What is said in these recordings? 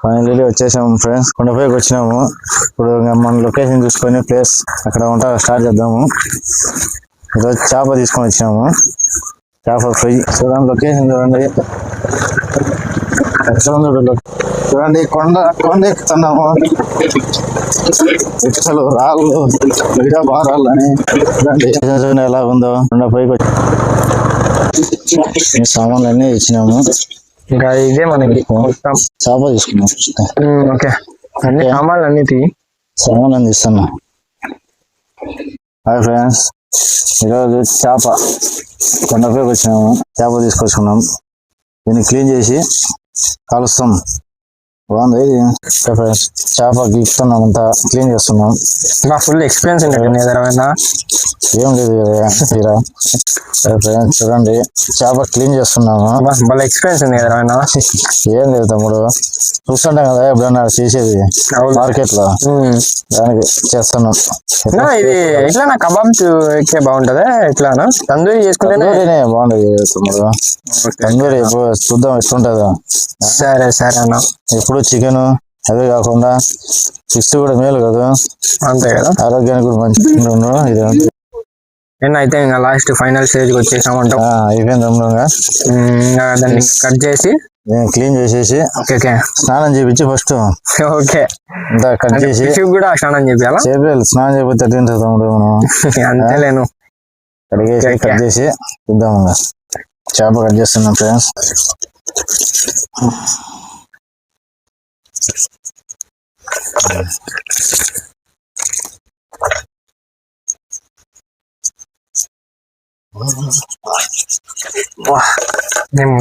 Finally వచ్చేసాము friends, కొండపైకి వచ్చినాము. ఇప్పుడు మన లొకేషన్ చూసుకొని ప్లేస్ అక్కడ ఉంటా స్టార్ట్ చేద్దాము. ఈరోజు చేప తీసుకొని వచ్చినాము, చేప ఫ్రై. చూడండి లొకేషన్ చూడండి, చూడండి కొండ ఎక్కుతున్నాము. అసలు రాళ్ళు విడా బారాలు అని చూడండి ఎలా ఉందో. కొండపైకి వచ్చి సామాన్లు అన్నీ ఇచ్చినాము. ఇంకా ఇదే మనకి చేప తీసుకున్నాం. ఓకే, అన్ని సామాన్లు సామాన్లు అందిస్తున్నా. హాయ్ ఫ్రెండ్స్, ఈరోజు చేప కొండపైకి వచ్చినాము, చేప తీసుకొచ్చుకున్నాం. దీన్ని క్లీన్ చేసి కాలుస్తాం. బాగుంది ఫ్రెండ్స్, చేప గీస్తున్నాం, అంతా క్లీన్ చేస్తున్నాం. ఫుల్ ఎక్స్పీరియన్స్ ఏం లేదు కదా ఫ్రెండ్స్, చూడండి చేప క్లీన్ చేస్తున్నాము. మళ్ళీ ఎక్స్పీరియన్స్ ఉంది కదా. ఏం లేదు తమ్ముడు, చూస్తుంటాం కదా ఎప్పుడన్నా చేసేది మార్కెట్ లో, దానికి చేస్తున్నాం. ఇది ఎట్లా కబాబ్ బాగుంటదా? ఎట్లానా తందూరి చేసుకుంటేనే బాగుంటది తమ్ముడు. తందూరి ఎప్పుడు చూద్దాం ఎట్లుంటుందో. సరే సరే అన్న, ఎప్పుడు చికెన్ అదే కాకుండా ఫిష్ కూడా మేలు కదా, అంతే కదా, ఆరోగ్యానికి కూడా మంచి. ఇది అయితే ఇంకా లాస్ట్ ఫైనల్ స్టేజ్ వచ్చేసామంట. అయిపోయింది తమ్ముడుగా, దాన్ని కట్ చేసి క్లీన్ చేసేసి స్నానం చేపించి ఫస్ట్. ఓకే, కట్ చేసి కూడా స్నానం చేయాలి. స్నానం చేయకపోతే తింటా తమ్ముడు మనం. అంతేలేను, కడిగేసి కట్ చేసి ఇద్దాము. చేప కట్ చేస్తున్నాం ఫ్రెండ్స్.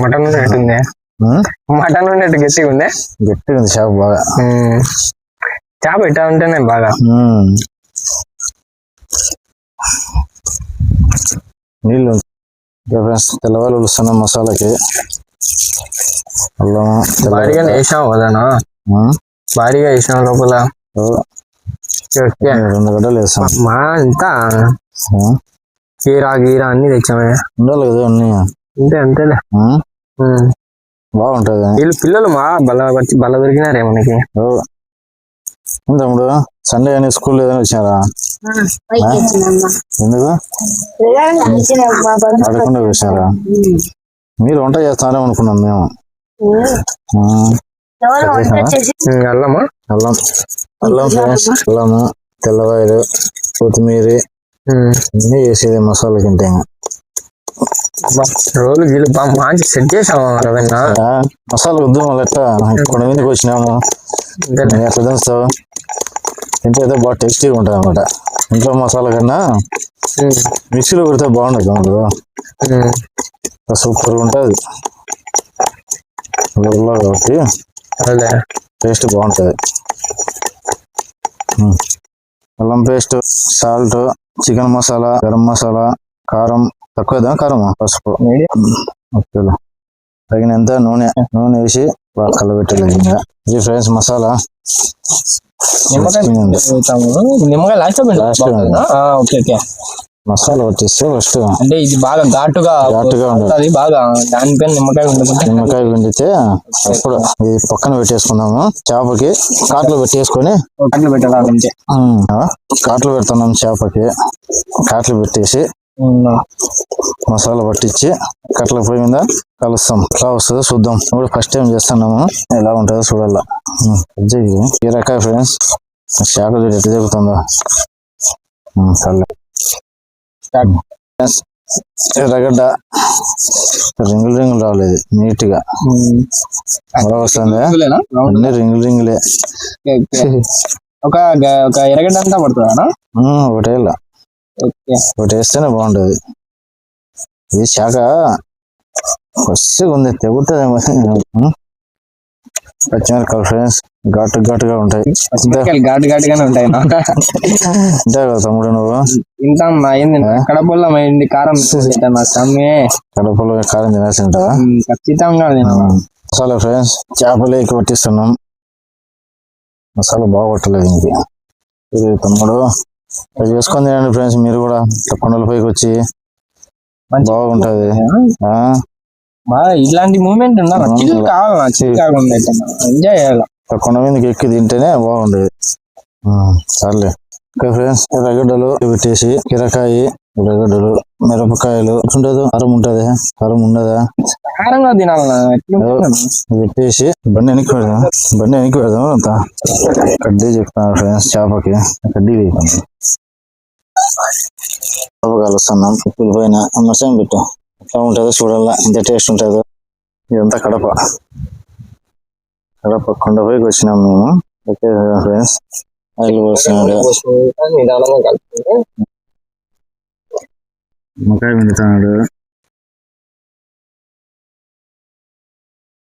మటన్ ఉన్నట్టుంది, మటన్ ఉన్నట్టు గట్టిగా ఉంది. గట్టిగా ఉంది చేప బాగా. చేప ఇట్టా ఉంటేనే బాగా. నీళ్ళు ఫ్రెండ్స్, తెల్లవాళ్ళు వస్తున్నాం మసాలాకి. అల్లం భారీగా వేసాం కదనా, భారీగా వేసాం లోపల. 2 గడ్డలు వేస్తాం. మా అంతా కీరా అన్ని తెచ్చామే, ఉండాలి కదా అన్ని. అంతేలే, బాగుంటది. వీళ్ళు పిల్లలు బల దొరికినారే మనకి. తమ్ముడు సండే అని స్కూల్ ఏదైనా వచ్చినారా? ఎందుకు అడగకుండా వచ్చినారా? మీరు వంట చేస్తారో అనుకున్నాం మేము. అల్లమా అల్లం ఫ్రెండ్స్, అల్లము, తెల్లవాయలు, కొత్తిమీర అన్నీ వేసేది మసాలా తింటే. రోజు మంచి సెట్ చేసాము రవీణ. మసాలా వద్దు మళ్ళీ ఎట్లా కొండ మీదకి వచ్చినాము, ఎట్లా దంచుతావు తింటే ఏదో బాగా టేస్టీగా ఉంటుంది అనమాట. ఇంట్లో మసాలా కన్నా మిక్సీలో పెడితే బాగుండదు తమ్ముడు, సూపర్గా ఉంటుంది కాబట్టి టేస్ట్ బాగుంటుంది. అల్లం paste, salt, chicken masala, garam masala, కారం తక్కువ, కారం, పసుపు ఓకేలా తగినంత నూనె వేసి బాగా కలబెట్టాలి. ఇది ఫ్రెండ్స్ మసాలా. నిమ్మకాయ లాస్ట్ మసాలా పట్టిస్తే ఫస్ట్, అంటే ఇది బాగా ఘాటుగా ఉంటుంది. బాగా దానిపైన నిమ్మకాయ పిండితే అప్పుడు ఇది పక్కన పెట్టేసుకున్నాము. చేపకి కాట్లు పెట్టేసుకొని కాట్లు పెడుతున్నాం. చేపకి కాట్లు పెట్టేసి మసాలా పట్టించి కట్ల పొయ్యి మీద కలుస్తాం. ఎట్లా వస్తుందో చూద్దాం. ఇప్పుడు ఫస్ట్ టైం చేస్తున్నాము, ఎలా ఉంటుందో చూడాల. ఈ రకాయ ఫ్రెండ్స్, చేప ఎట్లా చెబుతుందో. ఎర్రగడ్డ రింగులు రాలేదు, నీట్ గా వస్తుంది. అన్ని రింగులే. ఒక ఎర్రగడ్డ అంతా పడుతుందా? ఒకటి వేస్తేనే బాగుంటది. ఇది శాఖ కొద్దిగా ఉంది, తెగుతుంది. పచ్చిమిరకాయలు ఫ్రెండ్స్ ఘాటుగా ఉంటాయి. ఘాటుగానే ఉంటాయి. అంతే కదా తమ్ముడు, నువ్వు తింటాం. కడపల్లో కారం కడపలో కారం తినేసి ఉంటావా? ఖచ్చితంగా మసాలా ఫ్రెండ్స్, చేపలేకి పట్టిస్తున్నాం. మసాలా బాగా పట్టలేదు ఇంక. ఇది తమ్ముడు చేసుకొని తినండి ఫ్రెండ్స్, మీరు కూడా కొండల పైకి వచ్చి బాగుంటది. ఇలాంటి మూమెంట్ కావాలి, ఎంజాయ్ చేయాలి. ఆ కొండ మీదకి ఎక్కి తింటేనే బాగుండేది. సర్లే. ఓకే ఫ్రెండ్స్, ఎర్రగడ్డలు పెట్టేసి కిరకాయ, ఎర్రగడ్డలు, మిరపకాయలు ఉంటుందో కారం ఉంటది, కారం ఉండదా కారంగా తినాలన్నా పెట్టేసి బండి వెనక్కి పెడదాం అంతా కడ్డీ చెప్తాను ఫ్రెండ్స్. చేపకి కడ్డీ వేయకుండా చేప కలుస్తున్నాం. ఉప్పుల పైన మసాలా పెట్టు, ఎట్లా ఉంటుందో చూడాలా, ఎంత టేస్ట్ ఉంటుందో. ఇదంతా కడప కొండపైకి వచ్చినాం మేము. ఓకే ఫ్రెండ్స్, ఆయిల్ పోస్తున్నాడు, నిదానంగా కలుపుకుంటే ముక్కాయ పిండుతున్నాడు.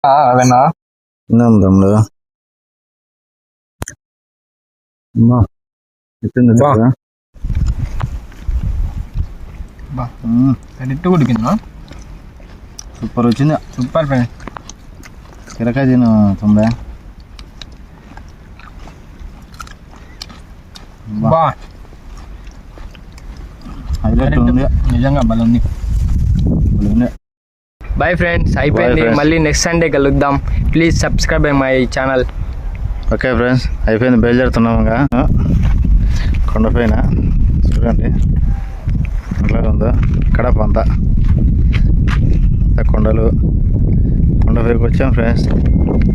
అవన్నా తిన్నాం తమ్ముడు. ఎట్టు ఉడికిందా? సూపర్ వచ్చింది. Super friend. కిరకాయ తిను తమ్ముడా. హైలైట్ ఉంది నిజంగా భలే ఉంది. బాయ్ ఫ్రెండ్స్, అయిపోయింది. మళ్ళీ నెక్స్ట్ సండే కలుద్దాం. Please subscribe my channel. Okay friends, అయిపోయింది. బయలుదేరుతున్నాం ఇంకా కొండపైన. చూడండి అట్లాగే ఉందో కడప అంతా కొండలు. కొండపైకి వచ్చాం ఫ్రెండ్స్.